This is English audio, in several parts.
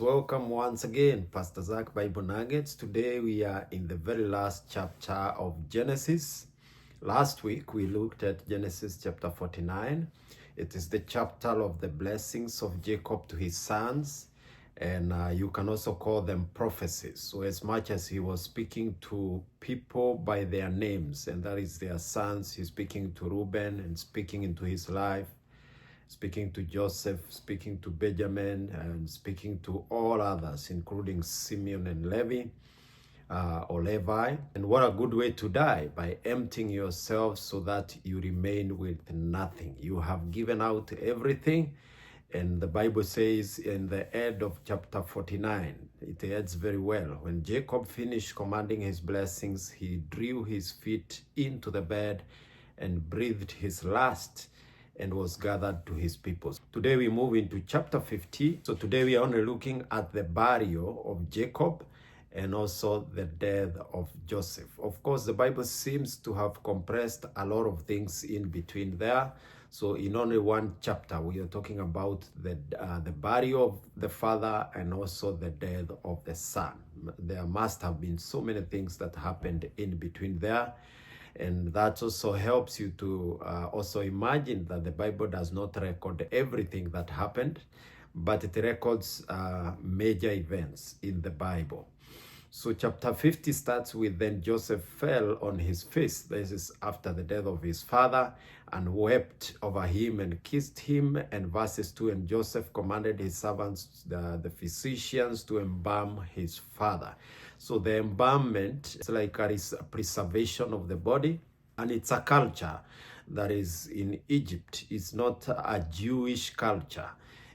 Welcome once again, Pastor Zach Bible Nuggets. Today we are in the very last chapter of Genesis. Last week we looked at Genesis chapter 49. It is the chapter of the blessings of Jacob to his sons, and you can also call them prophecies. So as much as he was speaking to people by their names, and that is their sons, he's speaking to Reuben and speaking into his life, speaking to Joseph, speaking to Benjamin, and speaking to all others, including Simeon and Levi, or Levi. And what a good way to die, by emptying yourself so that you remain with nothing. You have given out everything. And the Bible says in the end of chapter 49, it ends very well. When Jacob finished commanding his blessings, he drew his feet into the bed and breathed his last, and was gathered to his people. Today we move into chapter 50. So today we are only looking at the burial of Jacob and also the death of Joseph. Of course, the Bible seems to have compressed a lot of things in between there. So in only one chapter, we are talking about the burial of the father and also the death of the son. There must have been so many things that happened in between there. And that also helps you to also imagine that the Bible does not record everything that happened, but it records major events in the Bible. So chapter 50 starts with, then Joseph fell on his face. This is after the death of his father, and wept over him and kissed him. And verses 2, and Joseph commanded his servants, the physicians, to embalm his father. So the embalmment is like a preservation of the body, and it's a culture that is in Egypt. It's not a Jewish culture.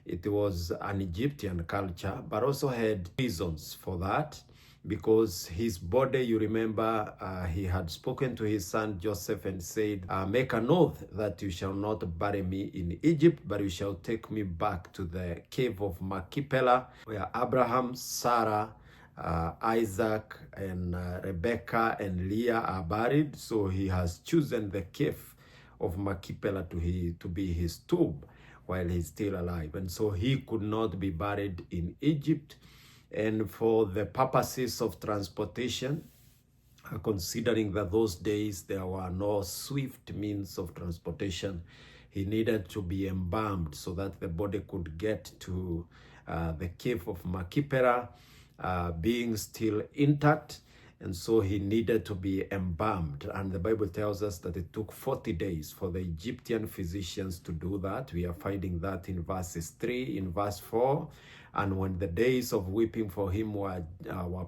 It was an Egyptian culture, but also had reasons for that. Because his body, you remember, he had spoken to his son Joseph and said, make an oath that you shall not bury me in Egypt, but you shall take me back to the cave of Machpelah, where Abraham, Sarah, Isaac, and Rebecca and Leah are buried. So he has chosen the cave of Machpelah to be his tomb while he's still alive. And so he could not be buried in Egypt. And for the purposes of transportation, considering that those days there were no swift means of transportation, he needed to be embalmed so that the body could get to the cave of Machpelah, being still intact. And so he needed to be embalmed. And the Bible tells us that it took 40 days for the Egyptian physicians to do that. We are finding that in verses 3, in verse 4. And when the days of weeping for him were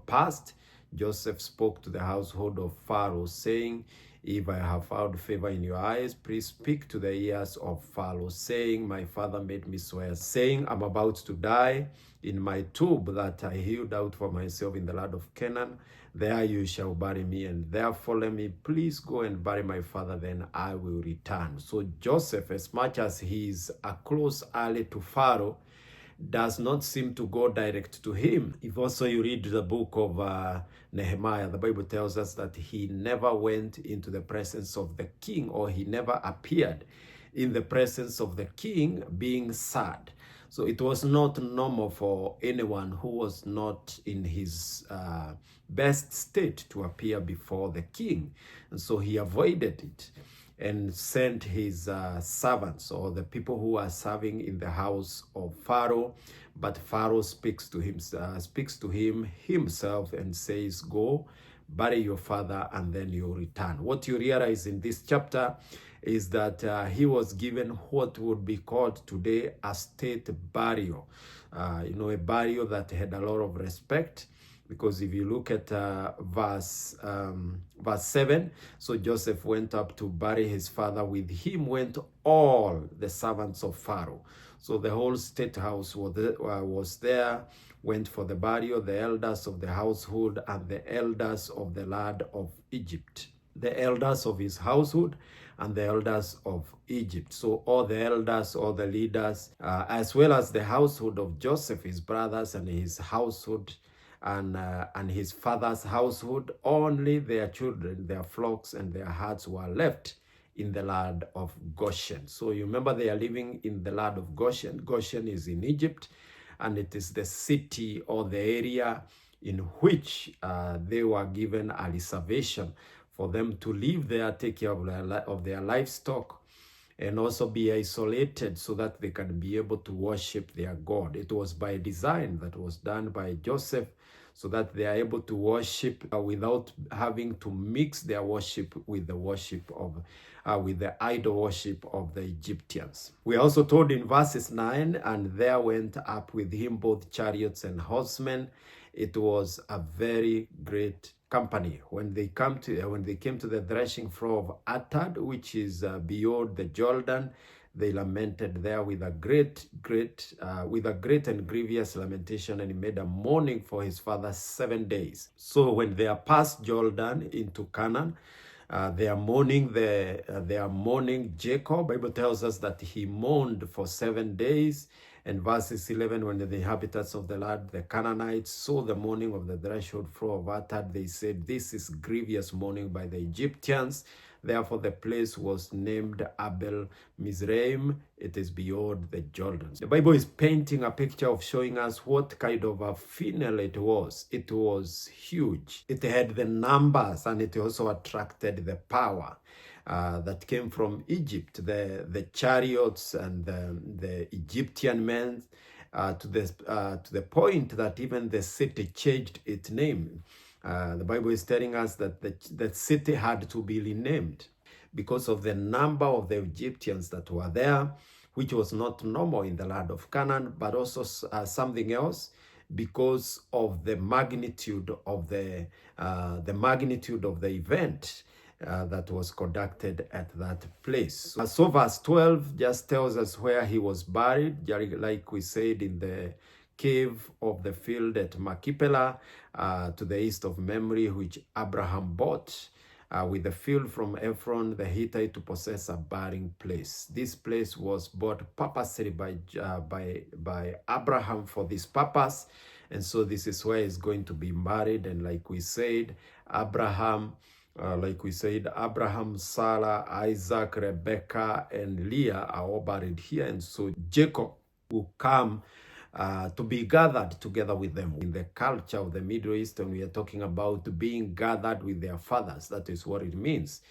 past, Joseph spoke to the household of Pharaoh, saying, if I have found favor in your eyes, please speak to the ears of Pharaoh, saying, my father made me swear, saying, I'm about to die in my tomb that I hewed out for myself in the land of Canaan. There you shall bury me, and therefore let me please go and bury my father, then I will return. So Joseph, as much as he is a close ally to Pharaoh, does not seem to go direct to him. If also you read the book of Nehemiah, the Bible tells us that he never went into the presence of the king, or he never appeared in the presence of the king being sad. So it was not normal for anyone who was not in his best state to appear before the king. And so he avoided it and sent his servants, or the people who are serving in the house of Pharaoh. But Pharaoh speaks to him himself and says, go, bury your father, and then you return. What you realize in this chapter is that he was given what would be called today a state burial. A burial that had a lot of respect. Because if you look at verse 7, so Joseph went up to bury his father. With him went all the servants of Pharaoh. So the whole state house was there, went for the burial, the elders of the household and the elders of the land of Egypt. The elders of his household and the elders of Egypt. So all the elders, all the leaders, as well as the household of Joseph, his brothers and his household, and his father's household, only their children, their flocks, and their herds were left in the land of Goshen. So you remember they are living in the land of Goshen. Goshen is in Egypt. and it is the city or the area in which they were given a reservation for them to live there, take care of their livestock, and also be isolated so that they can be able to worship their God. It was by design that was done by Joseph, so that they are able to worship without having to mix their worship with the worship of with the idol worship of the Egyptians. We are also told in verses 9, and there went up with him both chariots and horsemen. It was a very great company. When they came to the threshing floor of Atad, which is beyond the Jordan, they lamented there with a great and grievous lamentation, and he made a mourning for his father 7 days. So when they are past Jordan into Canaan, they are mourning Jacob. Bible tells us that he mourned for 7 days. And verses 11, when the inhabitants of the land, the Canaanites, saw the mourning of the threshold floor of Atad, they said, "This is grievous mourning by the Egyptians." Therefore, the place was named Abel Mizraim. It is beyond the Jordan. The Bible is painting a picture of showing us what kind of a funeral it was. It was huge. It had the numbers, and it also attracted the power that came from Egypt, the chariots and the Egyptian men, to the point that even the city changed its name. The Bible is telling us that the city had to be renamed because of the number of the Egyptians that were there, which was not normal in the land of Canaan, but also something else, because of the magnitude of the event that was conducted at that place. So verse 12 just tells us where he was buried, like we said, in the cave of the field at Machpelah, to the east of Mamre, which Abraham bought with the field from Ephron the Hittite to possess a burying place. This place was bought purposely by Abraham for this purpose, and so this is where he's going to be married. And like we said, Abraham, Sarah, Isaac, Rebecca, and Leah are all buried here. And so Jacob will come to be gathered together with them. In the culture of the Middle East, when we are talking about being gathered with their fathers, that is what it means.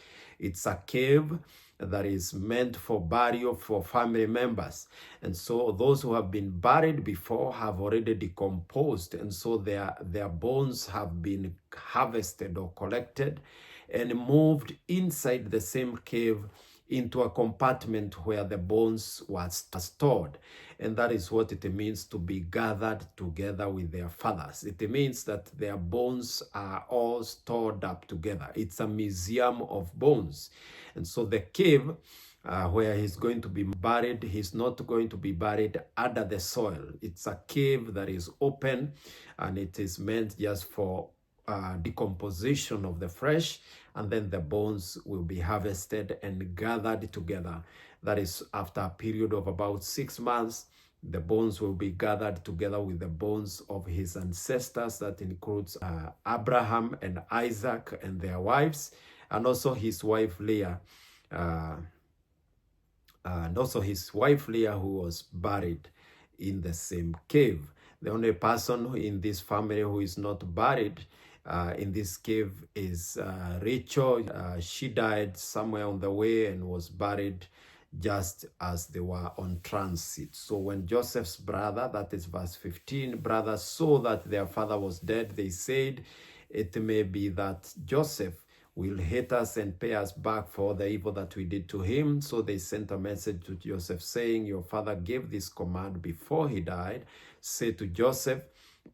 It's a cave that is meant for burial for family members. And so those who have been buried before have already decomposed, and so their bones have been harvested or collected and moved inside the same cave into a compartment where the bones were stored. And that is what it means to be gathered together with their fathers. It means that their bones are all stored up together. It's a museum of bones. And so the cave where he's going to be buried, he's not going to be buried under the soil. It's a cave that is open, and it is meant just for decomposition of the flesh, and then the bones will be harvested and gathered together. That is, after a period of about 6 months, the bones will be gathered together with the bones of his ancestors. That includes Abraham and Isaac and their wives, and also his wife Leah, who was buried in the same cave. The only person in this family who is not buried in this cave is Rachel. She died somewhere on the way and was buried just as they were on transit. So when Joseph's brother, that is verse 15, brothers saw that their father was dead, they said, "It may be that Joseph will hate us and pay us back for the evil that we did to him." So they sent a message to Joseph saying, "Your father gave this command before he died. Say to Joseph,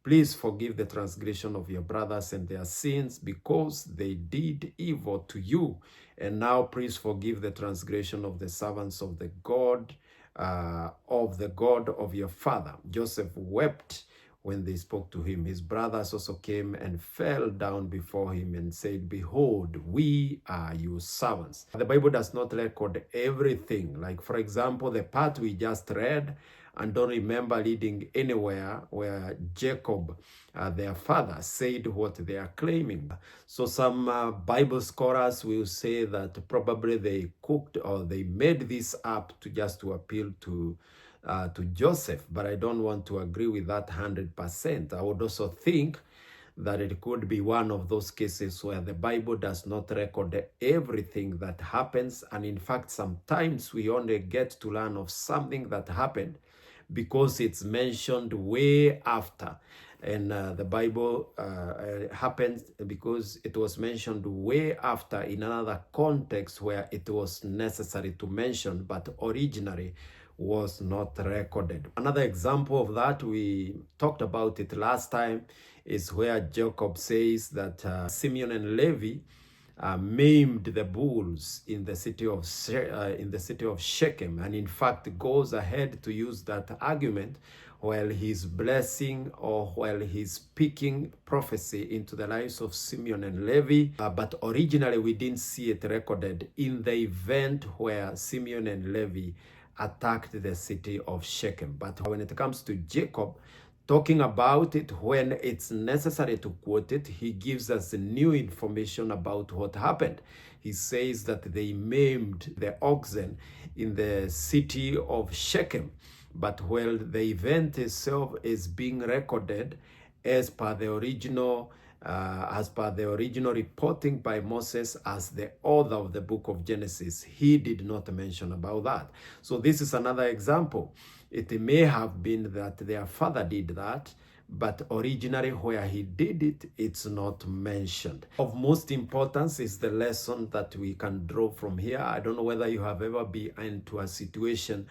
please forgive the transgression of your brothers and their sins, because they did evil to you. And now please forgive the transgression of the servants of the God of your father." Joseph wept when they spoke to him. His brothers also came and fell down before him and said, "Behold, we are your servants." The Bible does not record everything. Like, for example, the part we just read, and don't remember reading anywhere where Jacob, their father, said what they are claiming. So some Bible scholars will say that probably they cooked or they made this up to appeal to to Joseph, but I don't want to agree with that 100%. I would also think that it could be one of those cases where the Bible does not record everything that happens, and in fact, sometimes we only get to learn of something that happened because it's mentioned way after. And the Bible happened because it was mentioned way after in another context where it was necessary to mention, but originally was not recorded. Another example of that, we talked about it last time, is where Jacob says that Simeon and Levi maimed the bulls in the city of Shechem, and in fact goes ahead to use that argument while he's blessing or while he's speaking prophecy into the lives of Simeon and Levi. But originally we didn't see it recorded in the event where Simeon and Levi attacked the city of Shechem. But when it comes to Jacob, talking about it when it's necessary to quote it, he gives us new information about what happened. He says that they maimed the oxen in the city of Shechem. But while the event itself is being recorded as per the original reporting by Moses as the author of the book of Genesis, he did not mention about that. So this is another example. It may have been that their father did that, but originally where he did it, it's not mentioned. Of most importance is the lesson that we can draw from here. I don't know whether you have ever been into a situation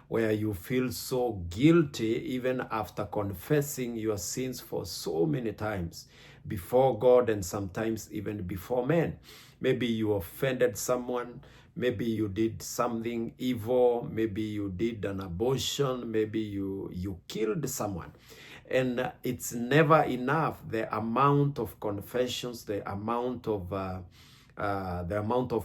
where you feel so guilty even after confessing your sins for so many times before God and sometimes even before men. Maybe you offended someone, maybe you did something evil, maybe you did an abortion, maybe you killed someone. And it's never enough, the amount of confessions, the amount of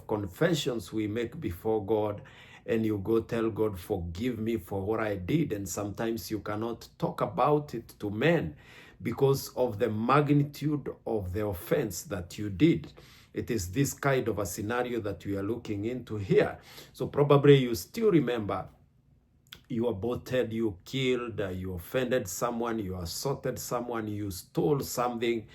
confessions we make before God, and you go tell God, forgive me for what I did. And sometimes you cannot talk about it to men because of the magnitude of the offense that you did. It is this kind of a scenario that we are looking into here. So probably you still remember you aborted, you killed, you offended someone, you assaulted someone, you stole something,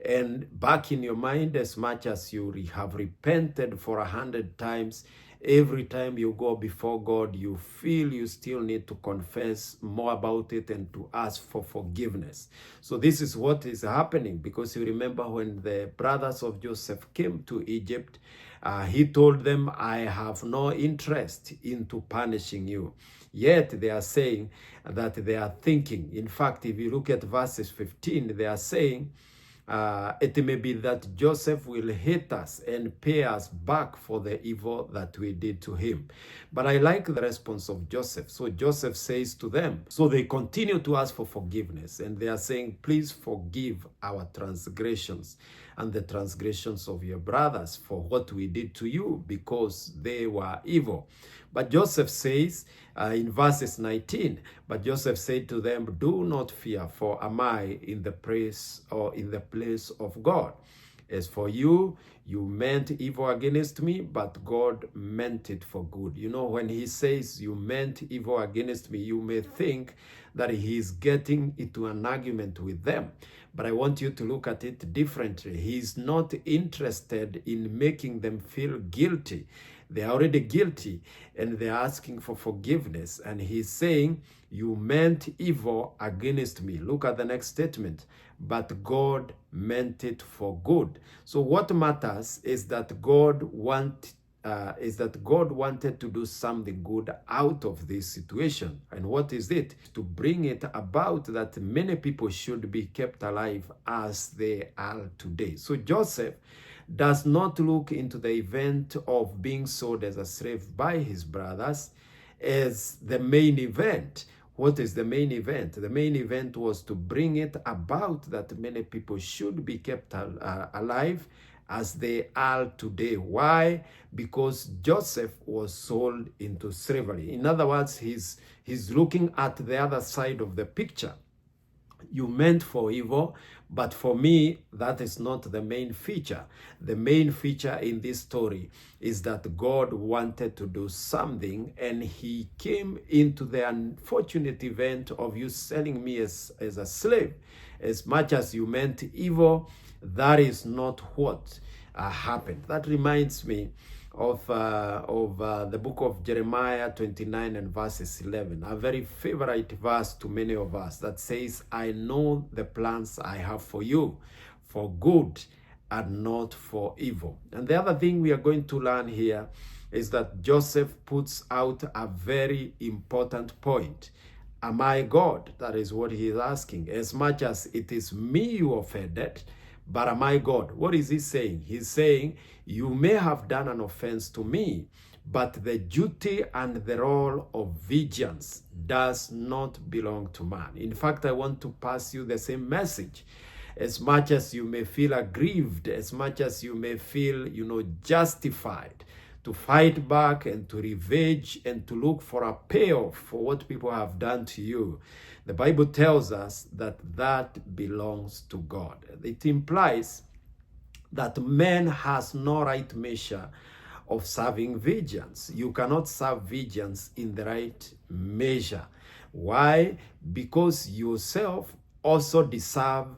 and back in your mind, as much as you have repented for 100 times, every time you go before God, you feel you still need to confess more about it and to ask for forgiveness. So this is what is happening, because you remember when the brothers of Joseph came to Egypt, he told them, I have no interest into punishing you. Yet they are saying that they are thinking. In fact, if you look at verses 15, they are saying, it may be that Joseph will hate us and pay us back for the evil that we did to him. But I like the response of Joseph. So Joseph says to them, so they continue to ask for forgiveness, and they are saying, please forgive our transgressions and the transgressions of your brothers for what we did to you, because they were evil. But Joseph says in verses 19, but Joseph said to them, do not fear, for am I in the place of God? As for you, you meant evil against me, but God meant it for good. You know, when he says you meant evil against me, you may think that he is getting into an argument with them. But I want you to look at it differently. He is not interested in making them feel guilty. They are already guilty and they are asking for forgiveness. And he's saying, you meant evil against me. Look at the next statement. But God meant it for good. So what matters is that God wanted to do something good out of this situation. And what is it? To bring it about that many people should be kept alive as they are today. So Joseph does not look into the event of being sold as a slave by his brothers as the main event. What is the main event? The main event was to bring it about that many people should be kept alive as they are today. Why? Because Joseph was sold into slavery. In other words, he's looking at the other side of the picture. you meant for evil, but for me, that is not the main feature. The main feature in this story is that God wanted to do something, and he came into the unfortunate event of you selling me as a slave. As much as you meant evil, that is not what happened. That reminds me of the book of Jeremiah 29 and verses 11, a very favorite verse to many of us, that says, I know the plans I have for you, for good and not for evil. And the other thing we are going to learn here is that Joseph puts out a very important point. Am I God? That is what he is asking. As much as it is me you offended, but am I God? What is he saying? He's saying, you may have done an offense to me, but the duty and the role of vigilance does not belong to man. In fact, I want to pass you the same message. As much as you may feel aggrieved, as much as you may feel, justified to fight back and to revenge and to look for a payoff for what people have done to you, the Bible tells us that that belongs to God. It implies that man has no right measure of serving vengeance. You cannot serve vengeance in the right measure. Why? Because yourself also deserve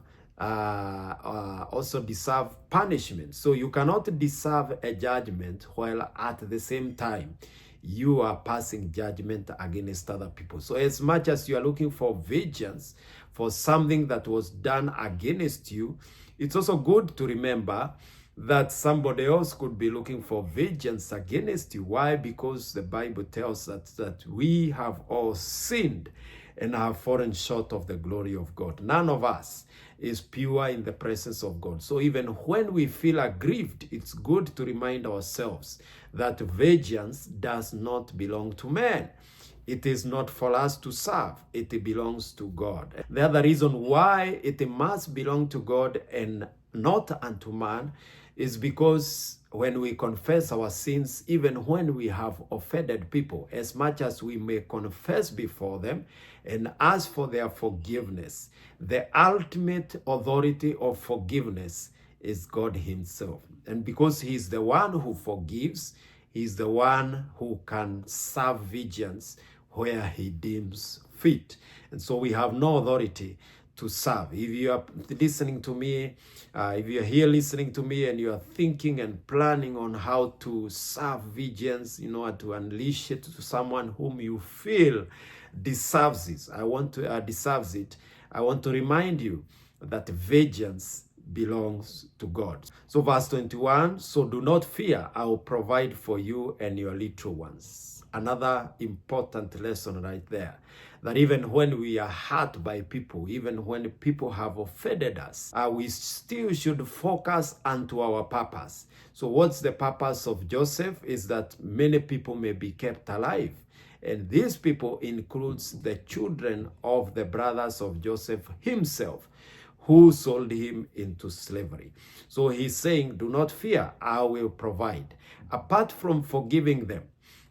punishment. So you cannot deserve a judgment while at the same time you are passing judgment against other people. So as much as you are looking for vengeance for something that was done against you, it's also good to remember that somebody else could be looking for vengeance against you. Why? Because the Bible tells us that we have all sinned and have fallen short of the glory of God. None of us is pure in the presence of God. So even when we feel aggrieved, it's good to remind ourselves that vengeance does not belong to man. It is not for us to serve. It belongs to God. The other reason why it must belong to God and not unto man is because when we confess our sins, even when we have offended people, as much as we may confess before them and ask for their forgiveness, the ultimate authority of forgiveness is God himself. And because he's the one who forgives, he's the one who can serve vengeance where he deems fit. And so we have no authority to serve. If you are listening to me, if you're here listening to me and you are thinking and planning on how to serve vengeance, to unleash it to someone whom you feel deserves it, I want to remind you that vengeance belongs to God. So verse 21, so do not fear, I will provide for you and your little ones. Another important lesson right there, that even when we are hurt by people, even when people have offended us, we still should focus unto our purpose. So what's the purpose of Joseph? Is that many people may be kept alive. And these people includes the children of the brothers of Joseph himself, who sold him into slavery. So he's saying, do not fear, I will provide. Apart from forgiving them,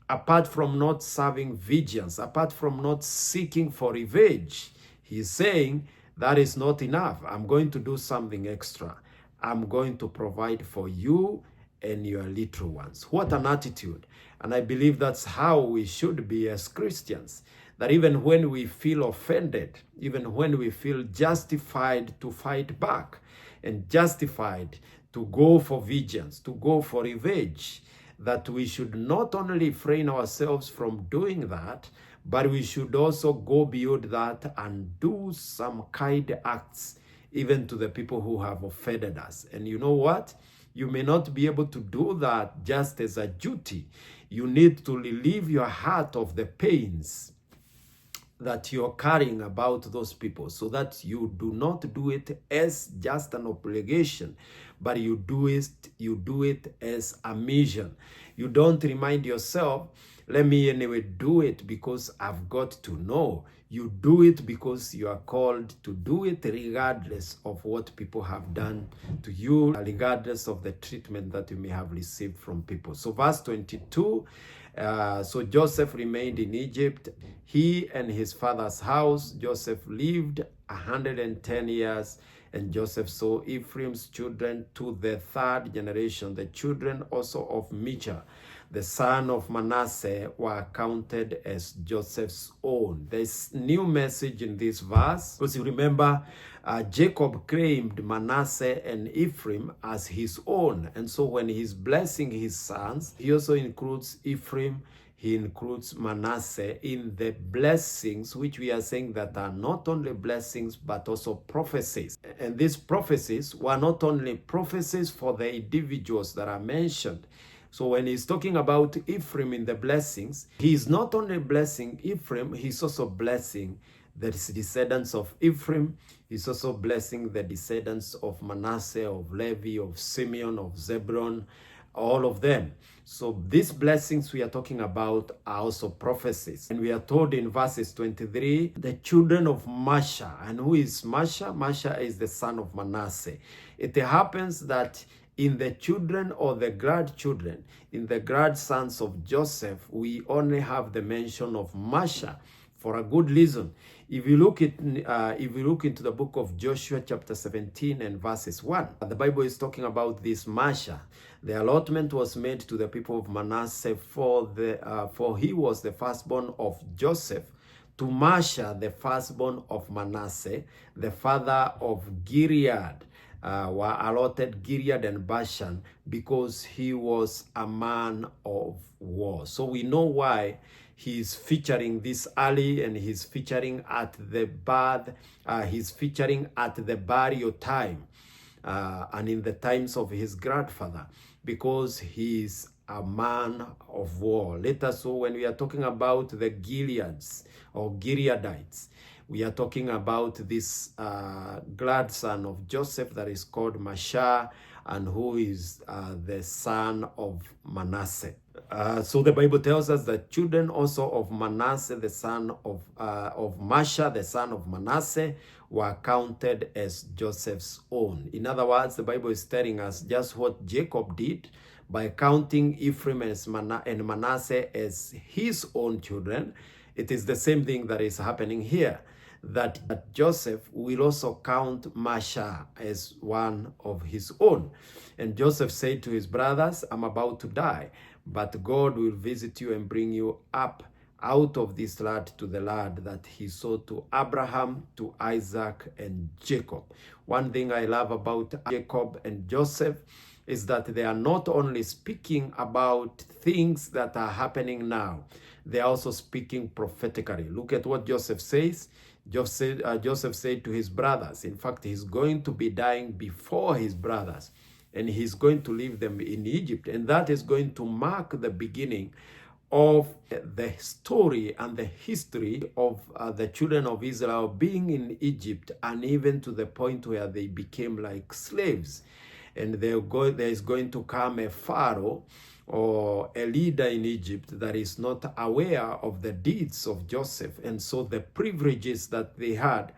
apart from not serving vengeance, apart from not seeking for revenge, he's saying that is not enough. I'm going to do something extra. I'm going to provide for you and your little ones. What an attitude. And I believe that's how we should be as Christians. That even when we feel offended, even when we feel justified to fight back and justified to go for vengeance, to go for revenge, that we should not only refrain ourselves from doing that, but we should also go beyond that and do some kind acts even to the people who have offended us. And you know what? You may not be able to do that just as a duty. You need to relieve your heart of the pains that you're carrying about those people, so that you do not do it as just an obligation, but you do it as a mission. You don't remind yourself, let me anyway do it because I've got to know. You do it because you are called to do it regardless of what people have done to you, regardless of the treatment that you may have received from people. So verse 22, so Joseph remained in Egypt, he and his father's house. Joseph lived 110 years. And Joseph saw Ephraim's children to the third generation. The children also of Micha, the son of Manasseh, were counted as Joseph's own. There's new message in this verse, because you remember Jacob claimed Manasseh and Ephraim as his own. And so when he's blessing his sons, he also includes Ephraim, he includes Manasseh in the blessings, which we are saying that are not only blessings, but also prophecies. And these prophecies were not only prophecies for the individuals that are mentioned. So when he's talking about Ephraim in the blessings, he's not only blessing Ephraim, he's also blessing the descendants of Ephraim. He's also blessing the descendants of Manasseh, of Levi, of Simeon, of Zebulun, all of them. So these blessings we are talking about are also prophecies. And we are told in verses 23, the children of Masha. And who is Masha? Masha is the son of Manasseh. It happens that in the children or the grandchildren, in the grandsons of Joseph, we only have the mention of Masha for a good reason. If you look into the book of Joshua chapter 17 and verses 1, the Bible is talking about this Masha. The allotment was made to the people of Manasseh for he was the firstborn of Joseph, to Masha, the firstborn of Manasseh, the father of Gilead. Were allotted Gilead and Bashan because he was a man of war. So we know why he's featuring this early, and he's featuring at the birth, he's featuring at the burial time, and in the times of his grandfather, because he's a man of war. Later, so when we are talking about the Gileads or Gileadites, we are talking about this grandson of Joseph that is called Masha, and who is the son of Manasseh. So the Bible tells us that children also of Manasseh, the son of Masha, the son of Manasseh, were counted as Joseph's own. In other words, the Bible is telling us just what Jacob did by counting Ephraim and Manasseh as his own children. It is the same thing that is happening here, that Joseph will also count Masha as one of his own. And Joseph said to his brothers, I'm about to die, but God will visit you and bring you up out of this land to the land that he showed to Abraham, to Isaac, and Jacob. One thing I love about Jacob and Joseph is that they are not only speaking about things that are happening now, they are also speaking prophetically. Look at what Joseph says. Joseph said to his brothers, in fact, he's going to be dying before his brothers, and he's going to leave them in Egypt. And that is going to mark the beginning of the story and the history of the children of Israel being in Egypt, and even to the point where they became like slaves. And there is going to come a Pharaoh or a leader in Egypt that is not aware of the deeds of Joseph. And so the privileges that they had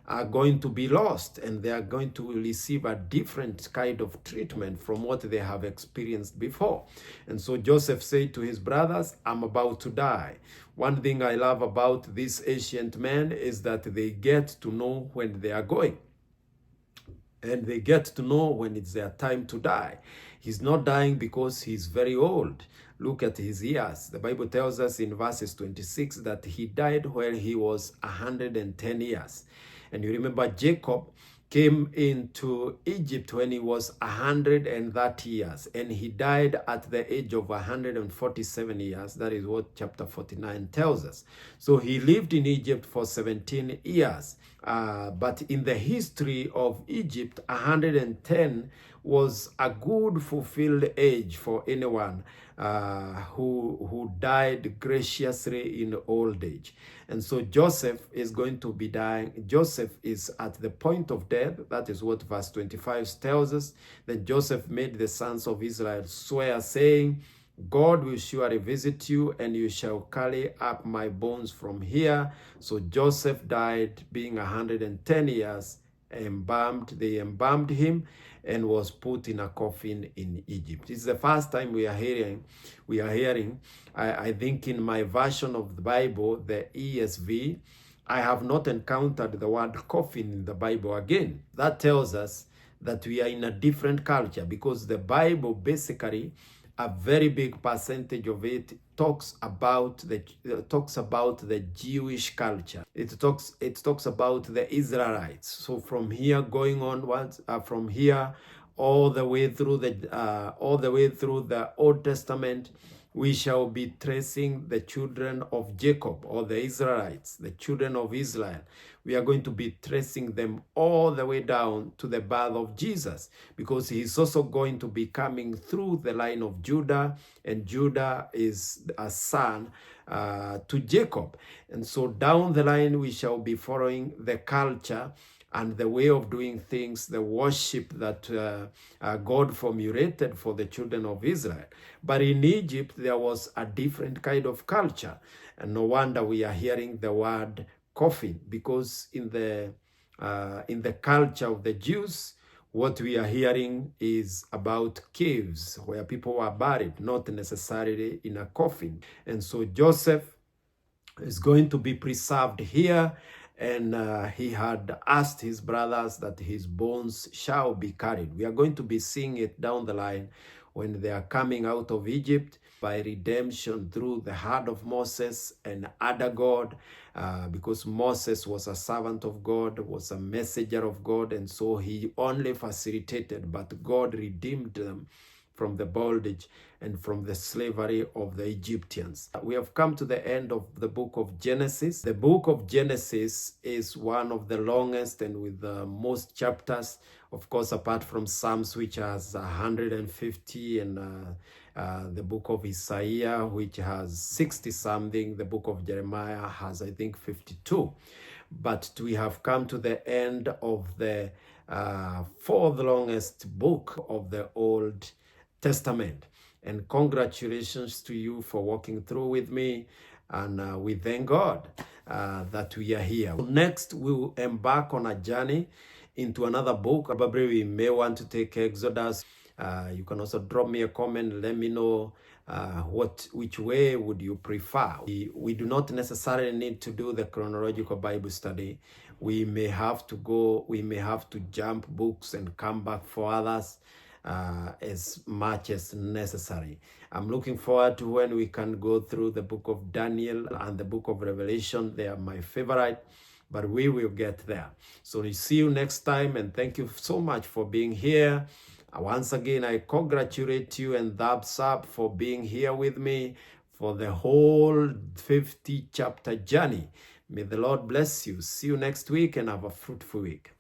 are going to be lost, and they are going to receive a different kind of treatment from what they have experienced before. And so Joseph said to his brothers, I'm about to die. One thing I love about these ancient men is that they get to know when they are going, and they get to know when it's their time to die. He's not dying because he's very old. Look at his years. The Bible tells us in verses 26 that he died when he was 110 years. And you remember Jacob came into Egypt when he was 130 years, and he died at the age of 147 years. That is what chapter 49 tells us. So he lived in Egypt for 17 years. But in the history of Egypt, 110 was a good fulfilled age for anyone who died graciously in old age. And so Joseph is going to be dying. Joseph is at the point of death. That is what verse 25 tells us. That Joseph made the sons of Israel swear, saying, God will surely visit you, and you shall carry up my bones from here. So Joseph died being 110 years, they embalmed him, and was put in a coffin in Egypt. It's the first time we are hearing, I think in my version of the Bible, the ESV, I have not encountered the word coffin in the Bible again. That tells us that we are in a different culture, because the Bible basically, a very big percentage of it talks about the Jewish culture. It talks about the Israelites. So from here going onwards, from here all the way through the Old Testament, we shall be tracing the children of Jacob, or the Israelites, the children of Israel. We are going to be tracing them all the way down to the birth of Jesus, because he's also going to be coming through the line of Judah, and Judah is a son to Jacob. And so down the line, we shall be following the culture and the way of doing things, the worship that God formulated for the children of Israel. But in Egypt, there was a different kind of culture. And no wonder we are hearing the word coffin, because in the culture of the Jews, what we are hearing is about caves where people were buried, not necessarily in a coffin. And so Joseph is going to be preserved here, and he had asked his brothers that his bones shall be carried. We are going to be seeing it down the line when they are coming out of Egypt by redemption through the hand of Moses and other God, because Moses was a servant of God, was a messenger of God, and so he only facilitated, but God redeemed them from the bondage and from the slavery of the Egyptians. We have come to the end of the book of Genesis. The book of Genesis is one of the longest and with the most chapters, of course, apart from Psalms, which has 150, and the book of Isaiah, which has 60 something. The book of Jeremiah has, I think, 52. But we have come to the end of the fourth longest book of the Old Testament. And congratulations to you for walking through with me. And we thank God that we are here. Next, we will embark on a journey into another book. Probably we may want to take Exodus. You can also drop me a comment. Let me know which way would you prefer. We do not necessarily need to do the chronological Bible study. We may have to jump books and come back for others as much as necessary. I'm looking forward to when we can go through the book of Daniel and the book of Revelation. They are my favorite, but we will get there. So we see you next time, and thank you so much for being here. Once again, I congratulate you and thumbs up for being here with me for the whole 50 chapter journey. May the Lord bless you. See you next week, and have a fruitful week.